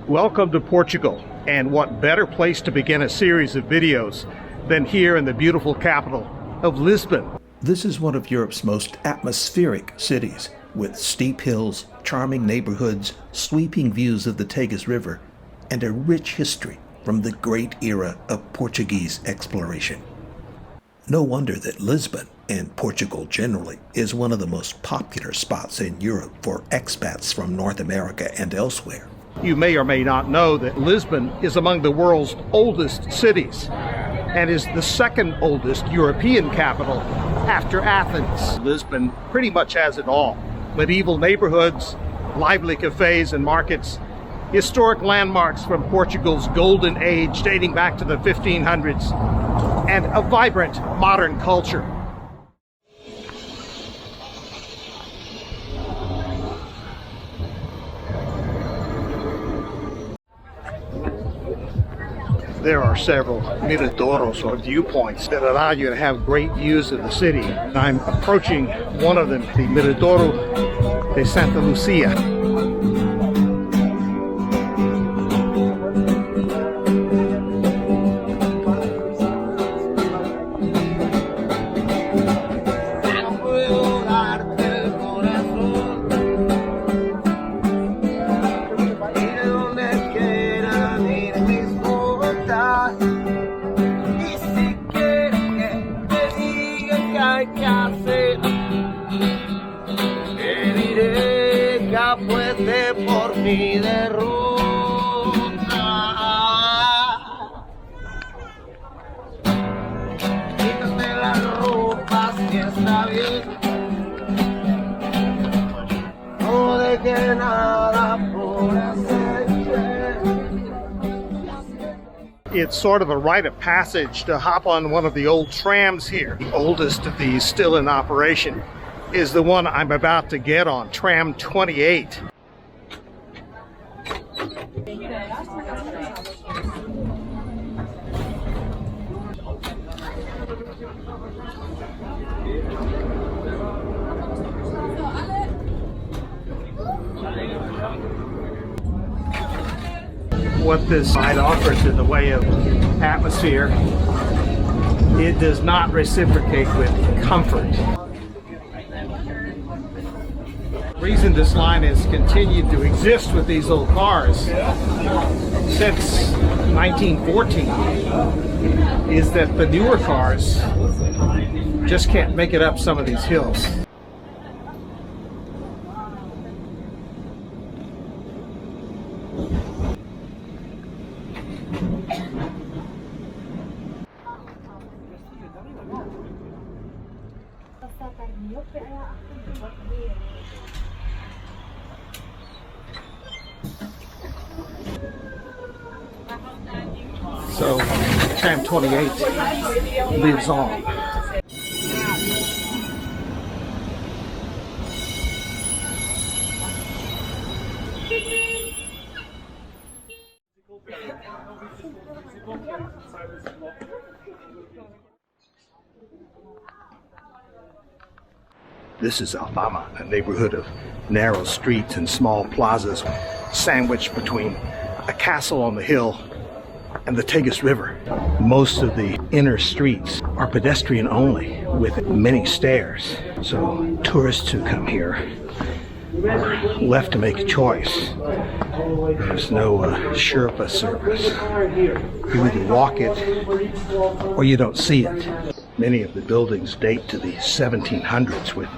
Welcome to Portugal, and what better place to begin a series of videos than here in the beautiful capital of Lisbon. This is one of Europe's most atmospheric cities, with steep hills, charming neighborhoods, sweeping views of the Tagus River, and a rich history from the great era of Portuguese exploration. No wonder that Lisbon, and Portugal generally, is one of the most popular spots in Europe for expats from North America and elsewhere. You may or may not know that Lisbon is among the world's oldest cities and is the second oldest European capital after Athens. Lisbon pretty much has it all. Medieval neighborhoods, lively cafes and markets, historic landmarks from Portugal's golden age dating back to the 1500s, and a vibrant modern culture. There are several Miradouros, or viewpoints, that allow you to have great views of the city. I'm approaching one of them, the Miradouro de Santa Luzia. It's sort of a rite of passage to hop on one of the old trams here. The oldest of these still in operation is the one I'm about to get on, Tram 28. What this side offers in the way of atmosphere, it does not reciprocate with comfort. The reason this line has continued to exist with these old cars since 1914 is that the newer cars just can't make it up some of these hills. So, Tram 28 lives on. This is Alfama, a neighborhood of narrow streets and small plazas sandwiched between a castle on the hill and the Tagus River. Most of the inner streets are pedestrian only, with many stairs. So tourists who come here are left to make a choice. There's no Sherpa service. You either walk it or you don't see it. Many of the buildings date to the 1700s with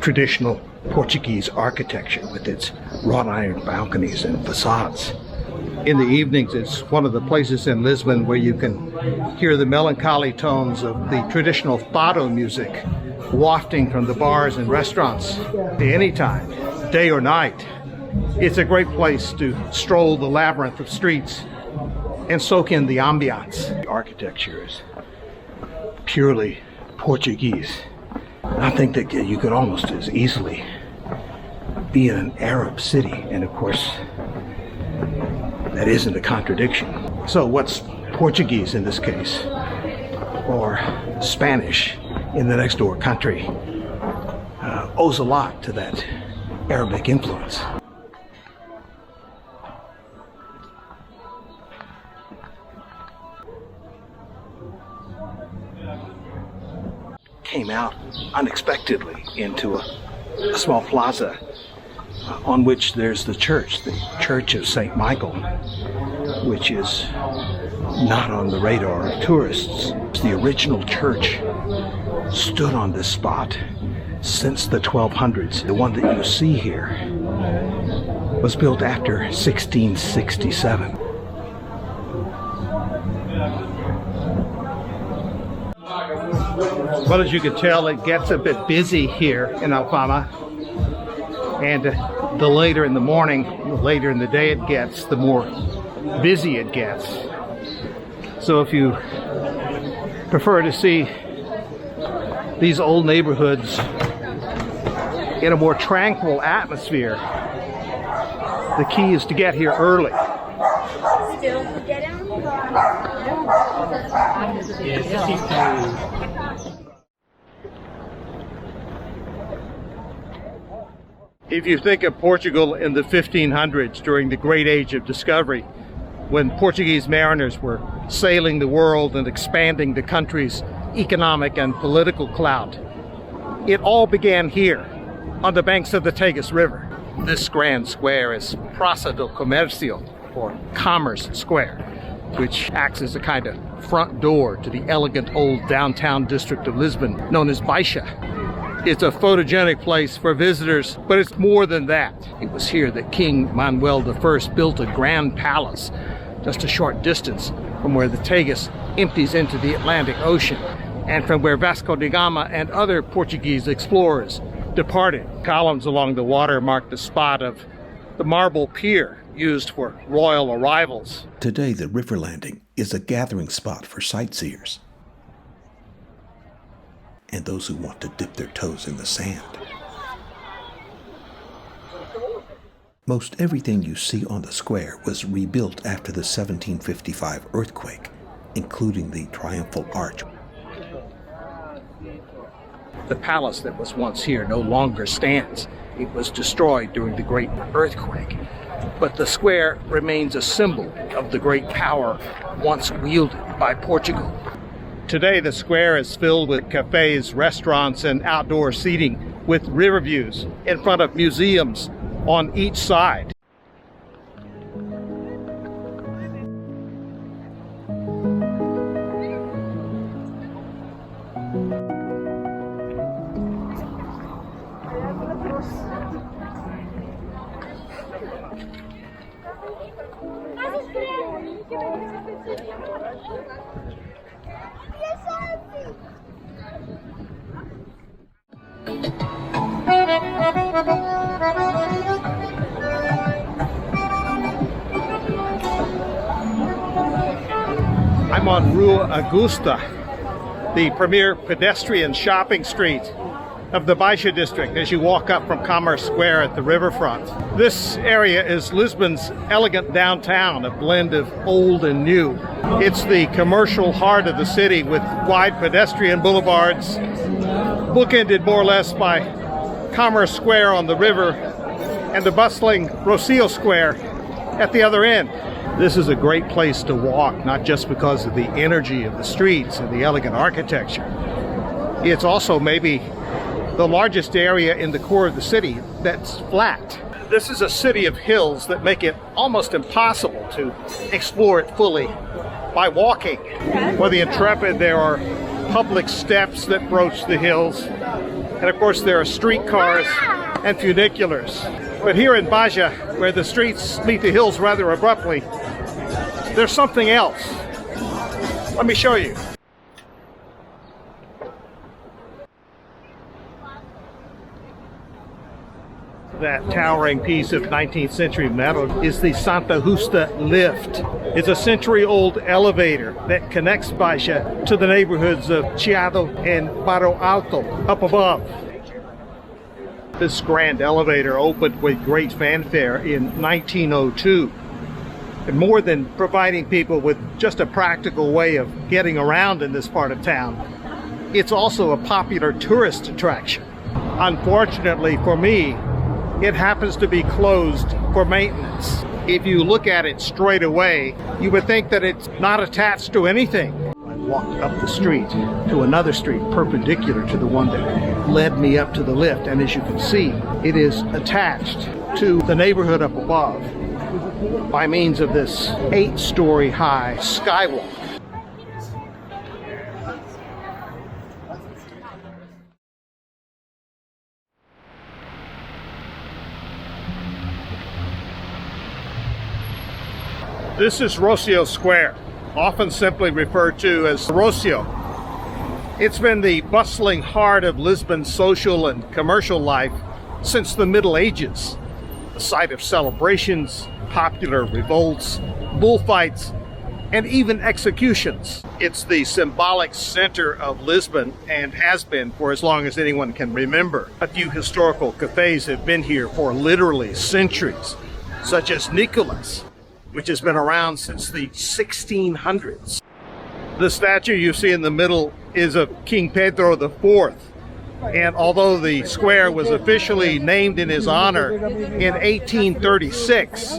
traditional Portuguese architecture with its wrought iron balconies and facades. In the evenings, it's one of the places in Lisbon where you can hear the melancholy tones of the traditional fado music wafting from the bars and restaurants. Anytime, day or night, it's a great place to stroll the labyrinth of streets and soak in the ambiance. The architecture is purely Portuguese. I think that you could almost as easily be in an Arab city, and of course, that isn't a contradiction. So what's Portuguese in this case, or Spanish in the next door country, owes a lot to that Arabic influence. Came out unexpectedly into a small plaza on which there's the Church of St. Michael, which is not on the radar of tourists. The original church stood on this spot since the 1200s. The one that you see here was built after 1667. Well, as you can tell, it gets a bit busy here in Alfama, and the later in the morning, the later in the day it gets, the more busy it gets. So if you prefer to see these old neighborhoods in a more tranquil atmosphere, the key is to get here early. If you think of Portugal in the 1500s, during the Great Age of Discovery, when Portuguese mariners were sailing the world and expanding the country's economic and political clout, it all began here, on the banks of the Tagus River. This grand square is Praça do Comércio, or Commerce Square, which acts as a kind of front door to the elegant old downtown district of Lisbon, known as Baixa. It's a photogenic place for visitors, but it's more than that. It was here that King Manuel I built a grand palace, just a short distance from where the Tagus empties into the Atlantic Ocean, and from where Vasco da Gama and other Portuguese explorers departed. Columns along the water mark the spot of the marble pier used for royal arrivals. Today, the river landing is a gathering spot for sightseers and those who want to dip their toes in the sand. Most everything you see on the square was rebuilt after the 1755 earthquake, including the Triumphal Arch. The palace that was once here no longer stands. It was destroyed during the Great Earthquake. But the square remains a symbol of the great power once wielded by Portugal. Today, the square is filled with cafes, restaurants, and outdoor seating with river views in front of museums on each side. I'm on Rua Augusta, the premier pedestrian shopping street of the Baixa district as you walk up from Commerce Square at the riverfront. This area is Lisbon's elegant downtown, a blend of old and new. It's the commercial heart of the city with wide pedestrian boulevards, bookended more or less by Commerce Square on the river and the bustling Rossio Square at the other end. This is a great place to walk, not just because of the energy of the streets and the elegant architecture. It's also maybe the largest area in the core of the city that's flat. This is a city of hills that make it almost impossible to explore it fully by walking. For the intrepid, there are public steps that broach the hills. And of course, there are streetcars and funiculars. But here in Baixa, where the streets meet the hills rather abruptly, there's something else. Let me show you. That towering piece of 19th century metal is the Santa Justa lift. It's a century-old elevator that connects Baixa to the neighborhoods of Chiado and Barro Alto up above. This grand elevator opened with great fanfare in 1902. And more than providing people with just a practical way of getting around in this part of town, it's also a popular tourist attraction. Unfortunately for me, it happens to be closed for maintenance. If you look at it straight away, you would think that it's not attached to anything. I walked up the street to another street perpendicular to the one that led me up to the lift, and as you can see, it is attached to the neighborhood up above by means of this 8-story high skywalk. This is Rossio Square, often simply referred to as Rossio. It's been the bustling heart of Lisbon's social and commercial life since the Middle Ages, the site of celebrations, popular revolts, bullfights, and even executions. It's the symbolic center of Lisbon and has been for as long as anyone can remember. A few historical cafes have been here for literally centuries, such as Nicolas, which has been around since the 1600s. The statue you see in the middle is of King Pedro IV, and although the square was officially named in his honor in 1836,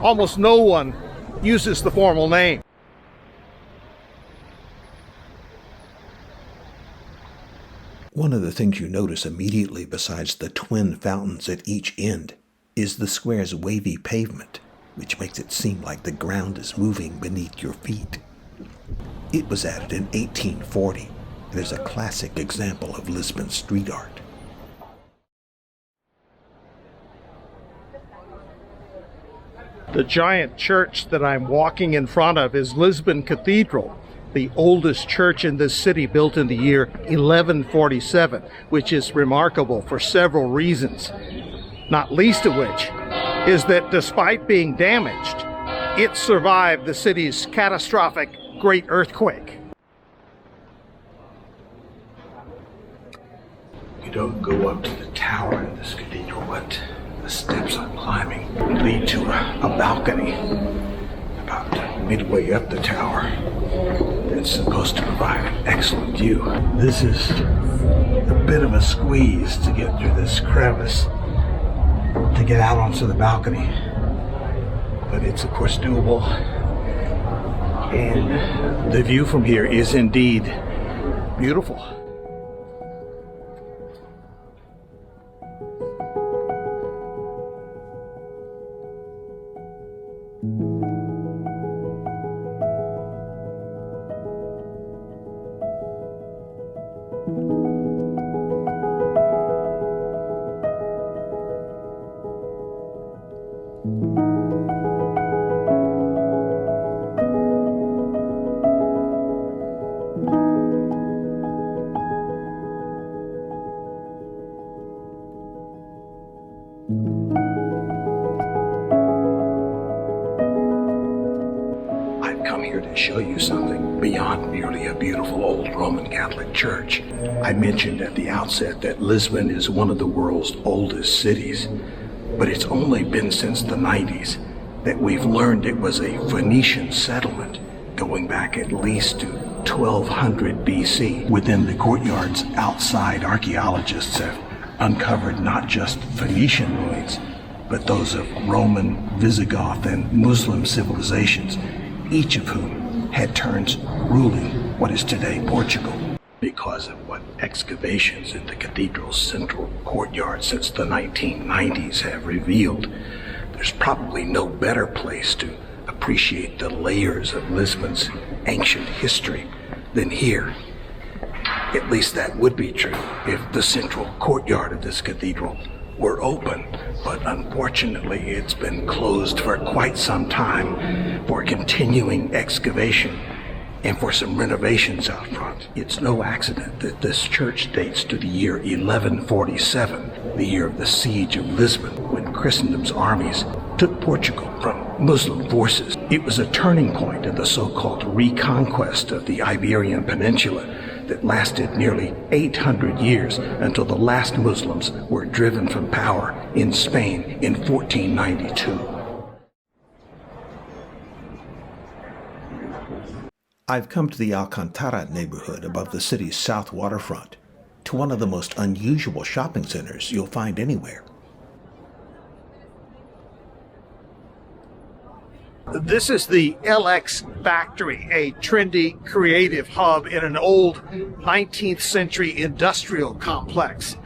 almost no one uses the formal name. One of the things you notice immediately, besides the twin fountains at each end, is the square's wavy pavement, which makes it seem like the ground is moving beneath your feet. It was added in 1840, and is a classic example of Lisbon street art. The giant church that I'm walking in front of is Lisbon Cathedral, the oldest church in this city, built in the year 1147, which is remarkable for several reasons, not least of which is that despite being damaged, it survived the city's catastrophic Great Earthquake. You don't go up to the tower in this cathedral, but the steps I'm climbing lead to a balcony about midway up the tower that's supposed to provide an excellent view. This is a bit of a squeeze to get through this crevice to get out onto the balcony, but it's of course doable, and the view from here is indeed beautiful. Show you something beyond merely a beautiful old Roman Catholic church. I mentioned at the outset that Lisbon is one of the world's oldest cities, but it's only been since the 90s that we've learned it was a Phoenician settlement going back at least to 1200 BC. Within the courtyards outside, archaeologists have uncovered not just Phoenician ruins, but those of Roman, Visigoth, and Muslim civilizations, each of whom had turns ruling what is today Portugal. Because of what excavations in the cathedral's central courtyard since the 1990s have revealed, there's probably no better place to appreciate the layers of Lisbon's ancient history than here. At least that would be true if the central courtyard of this cathedral were open, but unfortunately it's been closed for quite some time for continuing excavation and for some renovations out front. It's no accident that this church dates to the year 1147, the year of the siege of Lisbon, when Christendom's armies took Portugal from Muslim forces. It was a turning point in the so-called reconquest of the Iberian Peninsula that lasted nearly 800 years until the last Muslims were driven from power in Spain in 1492. I've come to the Alcantara neighborhood above the city's south waterfront, to one of the most unusual shopping centers you'll find anywhere. This is the LX Factory, a trendy creative hub in an old 19th century industrial complex.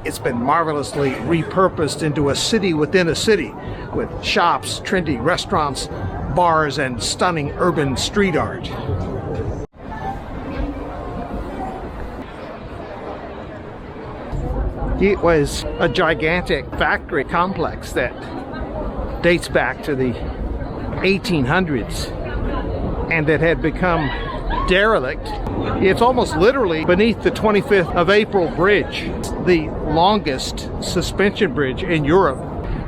It's been marvelously repurposed into a city within a city, with shops, trendy restaurants, bars, and stunning urban street art. It was a gigantic factory complex that dates back to the 1800s and that had become derelict. It's almost literally beneath the 25th of April Bridge, the longest suspension bridge in Europe.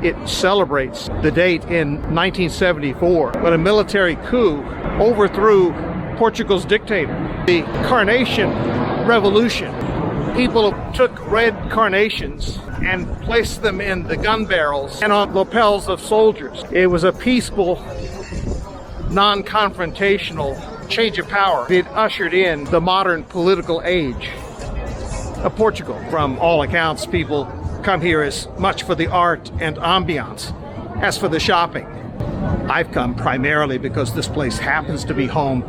It celebrates the date in 1974 when a military coup overthrew Portugal's dictator. The Carnation Revolution. People took red carnations and placed them in the gun barrels and on lapels of soldiers. It was a peaceful, non-confrontational change of power. It ushered in the modern political age of Portugal. From all accounts, people come here as much for the art and ambiance as for the shopping. I've come primarily because this place happens to be home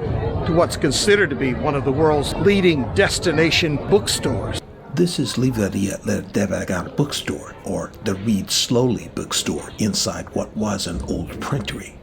to what's considered to be one of the world's leading destination bookstores. This is Livraria Devagar Bookstore, or the Read Slowly Bookstore, inside what was an old printery.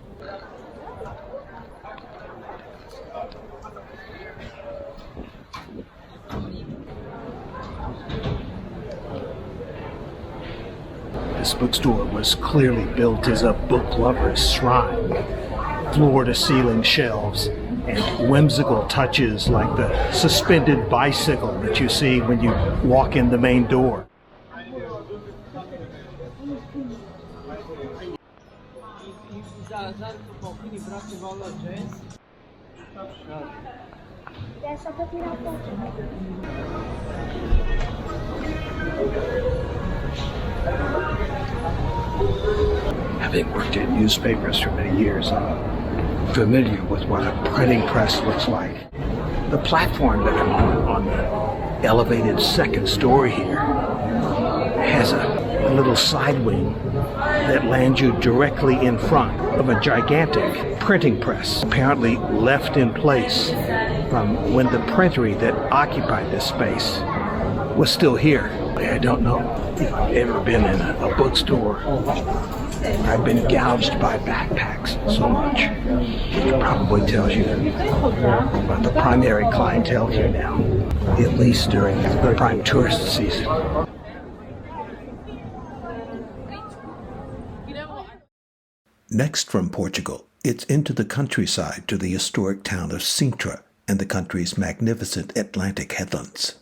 This bookstore was clearly built as a book lover's shrine, with floor-to-ceiling shelves and whimsical touches like the suspended bicycle that you see when you walk in the main door. Having worked in newspapers for many years, I'm familiar with what a printing press looks like. The platform that I'm on the elevated second story here has a little side wing that lands you directly in front of a gigantic printing press, apparently left in place from when the printery that occupied this space was still here. I don't know if I've ever been in a bookstore. I've been gouged by backpacks so much, which probably tells you about the primary clientele here now, at least during the prime tourist season. Next from Portugal, it's into the countryside to the historic town of Sintra and the country's magnificent Atlantic headlands.